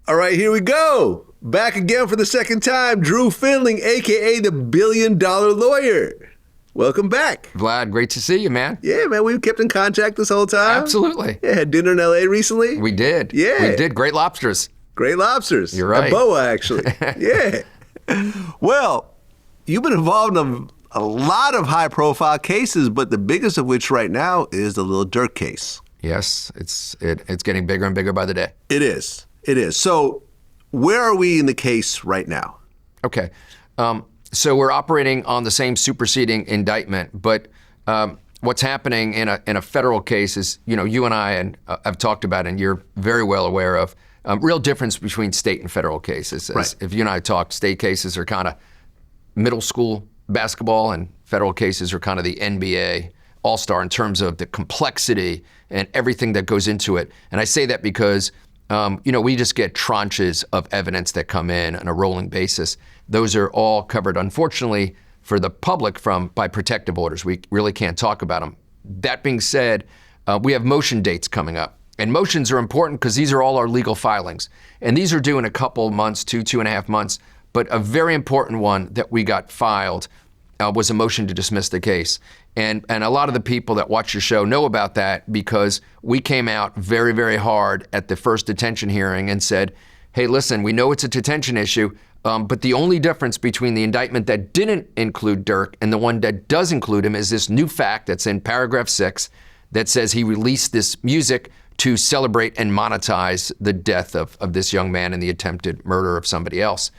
All right, here we go. Back again for the second time, Drew Findling, a.k.a. the $1 billion lawyer. Welcome back. Vlad, great to see you, man. Yeah, man, we've kept in contact this whole time. Absolutely. Yeah, had dinner in L.A. recently. We did. Yeah. We did. Great lobsters. Great lobsters. You're right. At Boa, actually. Yeah. Well, you've been involved in a lot of high-profile cases, but the biggest of which right now is the Lil Durk case. Yes, it's getting bigger and bigger by the day. It is. It is. So where are we in the case right now? Okay. So we're operating on the same superseding indictment, but what's happening in a federal case is, you and I have talked about, and you're very well aware of, real difference between state and federal cases. Right. If you and I talk, state cases are kind of middle school basketball, and federal cases are kind of the NBA all-star in terms of the complexity and everything that goes into it. And I say that because, we just get tranches of evidence that come in on a rolling basis. Those are all covered, unfortunately, for the public by protective orders. We really can't talk about them. That being said, we have motion dates coming up. And motions are important because these are all our legal filings. And these are due in a couple months, 2.5 months. But a very important one that we got filed was a motion to dismiss the case. And a lot of the people that watch your show know about that because we came out very, very hard at the first detention hearing and said, hey, listen, we know it's a detention issue, but the only difference between the indictment that didn't include Durk and the one that does include him is this new fact that's in paragraph 6 that says he released this music to celebrate and monetize the death of this young man and the attempted murder of somebody else.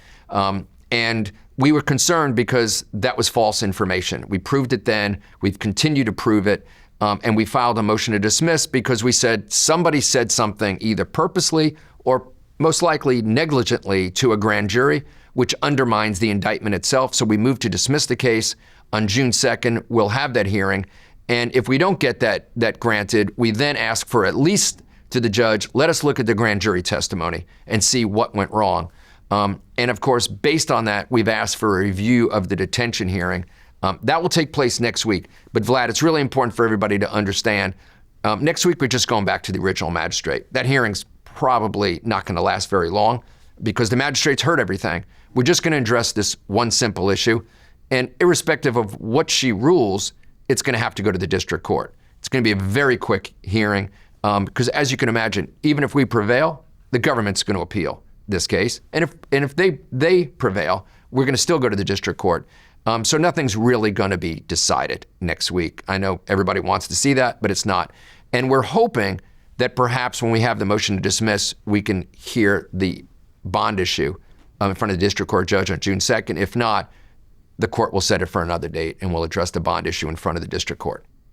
And we were concerned because that was false information. We proved it then, we've continued to prove it, and we filed a motion to dismiss because we said somebody said something either purposely or most likely negligently to a grand jury, which undermines the indictment itself. So we moved to dismiss the case. On June 2nd, we'll have that hearing. And if we don't get that granted, we then ask for at least to the judge, let us look at the grand jury testimony and see what went wrong. And of course, based on that, we've asked for a review of the detention hearing. That will take place next week. But Vlad, it's really important for everybody to understand, next week we're just going back to the original magistrate. That hearing's probably not going to last very long because the magistrate's heard everything. We're just going to address this one simple issue. And irrespective of what she rules, it's going to have to go to the district court. It's going to be a very quick hearing because as you can imagine, even if we prevail, the government's going to appeal this case. And if they prevail, we're going to still go to the district court. So nothing's really going to be decided next week. I know everybody wants to see that, but it's not. And we're hoping that perhaps when we have the motion to dismiss, we can hear the bond issue in front of the district court judge on June 2nd. If not, the court will set it for another date and we'll address the bond issue in front of the district court.